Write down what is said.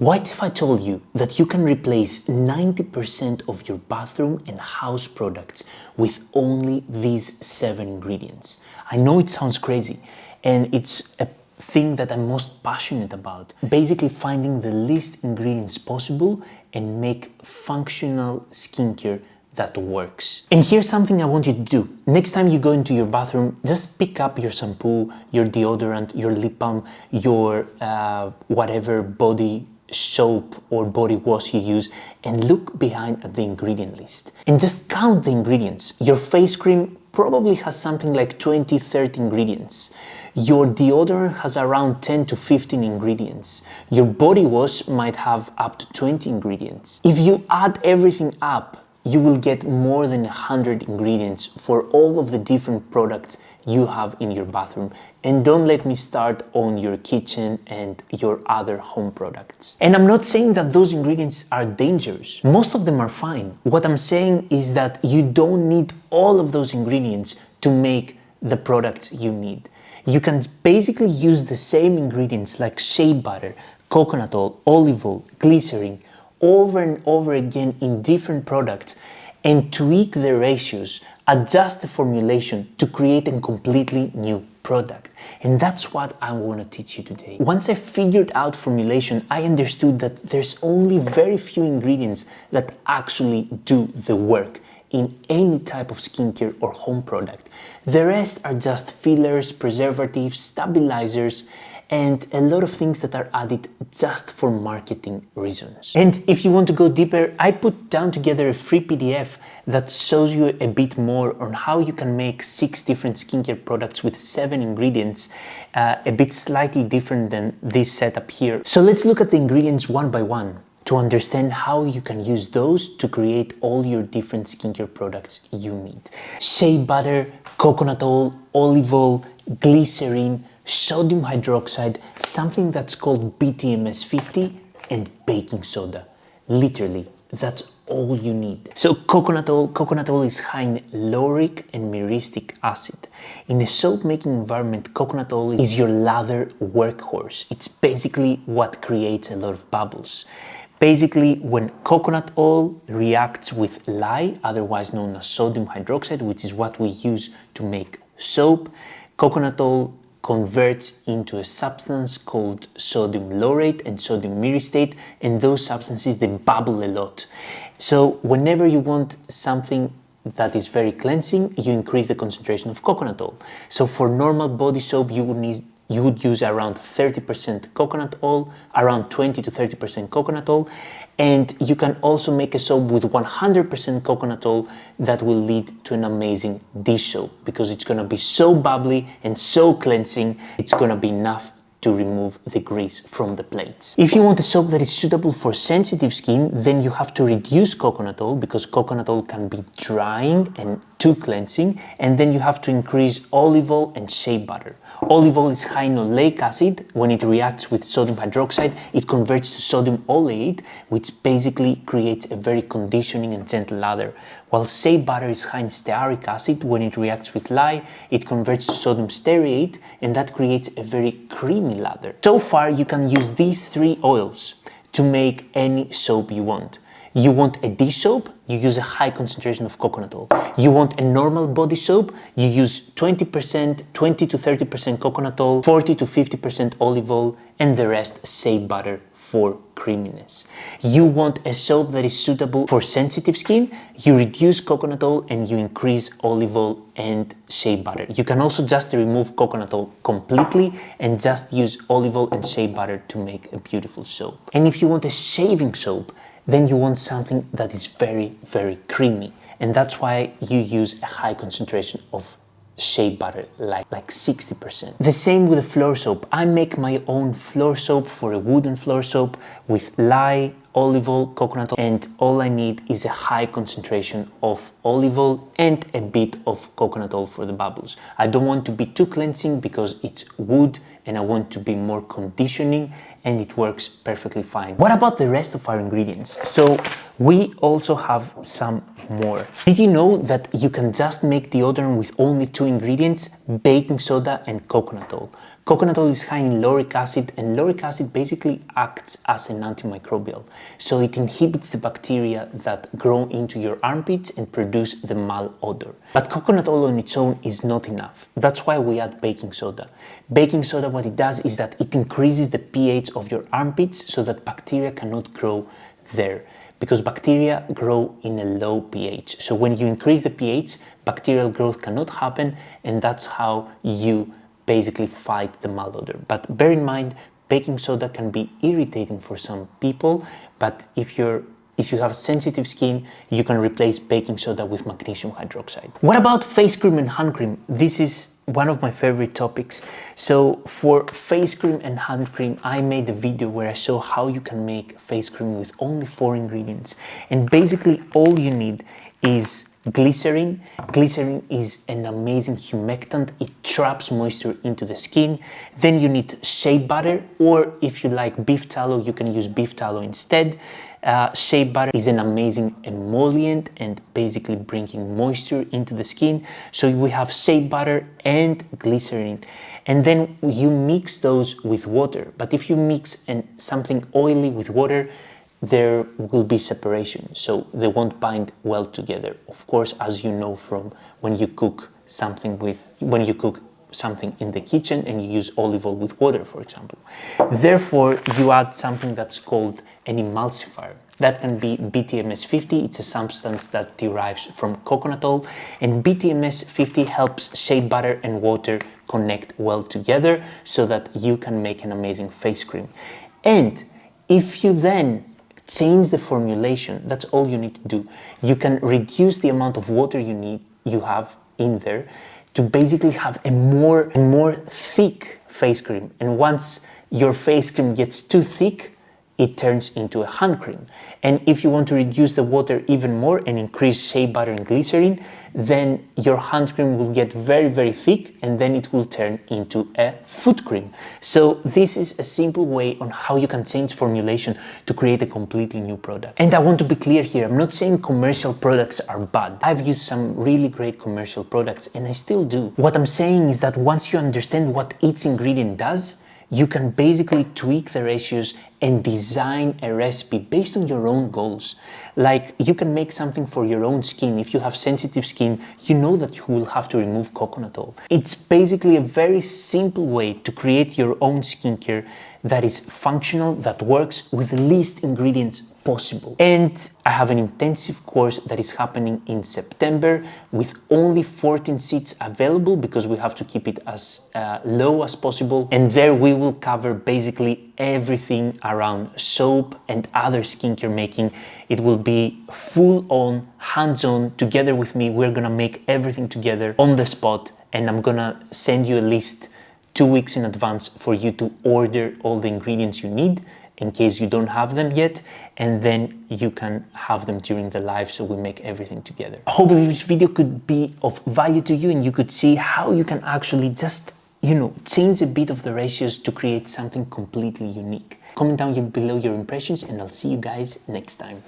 What if I told you that you can replace 90% of your bathroom and house products with only these 7 ingredients? I know it sounds crazy, and it's a thing that I'm most passionate about. Basically finding the least ingredients possible and make functional skincare that works. And here's something I want you to do. Next time you go into your bathroom, just pick up your shampoo, your deodorant, your lip balm, your whatever body soap or body wash you use, and look behind at the ingredient list and just count the ingredients. Your face cream probably has something like 20-30 ingredients. Your deodorant has around 10 to 15 ingredients. Your body wash might have up to 20 ingredients. If you add everything up, you will get more than 100 ingredients for all of the different products you have in your bathroom. And don't let me start on your kitchen and your other home products. And I'm not saying that those ingredients are dangerous. Most of them are fine. What I'm saying is that you don't need all of those ingredients to make the products you need. You can basically use the same ingredients like shea butter, coconut oil, olive oil, glycerine, over and over again in different products and tweak the ratios, adjust the formulation to create a completely new product. And that's what I want to teach you today. Once I figured out formulation, I understood that there's only very few ingredients that actually do the work in any type of skincare or home product. The rest are just fillers, preservatives, stabilizers, and a lot of things that are added just for marketing reasons. And if you want to go deeper, I put down together a free PDF that shows you a bit more on how you can make 6 different skincare products with 7 ingredients, a bit slightly different than this setup here. So let's look at the ingredients one by one to understand how you can use those to create all your different skincare products you need. Shea butter, coconut oil, olive oil, glycerine, sodium hydroxide, something that's called BTMS 50, and baking soda. Literally, that's all you need. So coconut oil is high in lauric and myristic acid. In a soap making environment, coconut oil is your lather workhorse. It's basically what creates a lot of bubbles. Basically, when coconut oil reacts with lye, otherwise known as sodium hydroxide, which is what we use to make soap, coconut oil converts into a substance called sodium laurate and sodium myristate, and those substances, they bubble a lot. So whenever you want something that is very cleansing, you increase the concentration of coconut oil. So for normal body soap, you would use around 30% coconut oil, around 20 to 30% coconut oil, and you can also make a soap with 100% coconut oil that will lead to an amazing dish soap because it's gonna be so bubbly and so cleansing, it's gonna be enough to remove the grease from the plates. If you want a soap that is suitable for sensitive skin, then you have to reduce coconut oil because coconut oil can be drying and too cleansing, and then you have to increase olive oil and shea butter. Olive oil is high in oleic acid. When it reacts with sodium hydroxide, it converts to sodium oleate, which basically creates a very conditioning and gentle lather. While shea butter is high in stearic acid. When it reacts with lye, it converts to sodium stearate, and that creates a very creamy lather. So far, you can use these 3 oils to make any soap you want. You want a dish soap, you use a high concentration of coconut oil. You want a normal body soap, you use 20 to 30% coconut oil, 40 to 50% olive oil, and the rest shea butter for creaminess. You want a soap that is suitable for sensitive skin, you reduce coconut oil and you increase olive oil and shea butter. You can also just remove coconut oil completely and just use olive oil and shea butter to make a beautiful soap. And if you want a shaving soap, then you want something that is very, very creamy. And that's why you use a high concentration of shea butter, like 60%. The same with a floor soap. I make my own floor soap for a wooden floor soap with lye, olive oil, coconut oil, and all I need is a high concentration of olive oil and a bit of coconut oil for the bubbles. I don't want to be too cleansing because it's wood, and I want to be more conditioning, and it works perfectly fine. What about the rest of our ingredients? So we also have some more. Did you know that you can just make deodorant with only 2 ingredients, baking soda and coconut oil? Coconut oil is high in lauric acid, and lauric acid basically acts as an antimicrobial. So it inhibits the bacteria that grow into your armpits and produce the malodor. But coconut oil on its own is not enough. That's why we add baking soda. Baking soda, what it does is that it increases the pH of your armpits so that bacteria cannot grow there, because bacteria grow in a low pH. So when you increase the pH, bacterial growth cannot happen, and that's how you basically fight the malodor. But bear in mind, baking soda can be irritating for some people, but if you have sensitive skin, you can replace baking soda with magnesium hydroxide. What about face cream and hand cream? This is one of my favorite topics. So for face cream and hand cream, I made a video where I show how you can make face cream with only 4 ingredients. And basically all you need is glycerine. Glycerine is an amazing humectant. It traps moisture into the skin. Then you need shea butter, or if you like beef tallow, you can use beef tallow instead. Shea butter is an amazing emollient and basically bringing moisture into the skin. So we have shea butter and glycerine, and then you mix those with water. But if you mix something oily with water, there will be separation, so they won't bind well together. Of course, as you know from when you cook something in the kitchen and you use olive oil with water, for example. Therefore, you add something that's called an emulsifier. That can be BTMS 50. It's a substance that derives from coconut oil, and BTMS 50 helps shea butter and water connect well together so that you can make an amazing face cream. And if you then change the formulation, that's all you need to do. You can reduce the amount of water you have in there to basically have a more thick face cream. And once your face cream gets too thick, it turns into a hand cream. And if you want to reduce the water even more and increase shea butter and glycerine, then your hand cream will get very, very thick, and then it will turn into a foot cream. So this is a simple way on how you can change formulation to create a completely new product. And I want to be clear here, I'm not saying commercial products are bad. I've used some really great commercial products, and I still do. What I'm saying is that once you understand what each ingredient does, you can basically tweak the ratios and design a recipe based on your own goals. Like, you can make something for your own skin. If you have sensitive skin, you know that you will have to remove coconut oil. It's basically a very simple way to create your own skincare that is functional, that works with the least ingredients possible. And I have an intensive course that is happening in September with only 14 seats available, because we have to keep it as low as possible. And there we will cover basically everything around soap and other skincare making. It will be full on, hands-on, together with me. We're gonna make everything together on the spot, and I'm gonna send you a list 2 weeks in advance for you to order all the ingredients you need in case you don't have them yet, and then you can have them during the live, so we make everything together. I hope this video could be of value to you and you could see how you can actually just, change a bit of the ratios to create something completely unique. Comment down below your impressions, and I'll see you guys next time.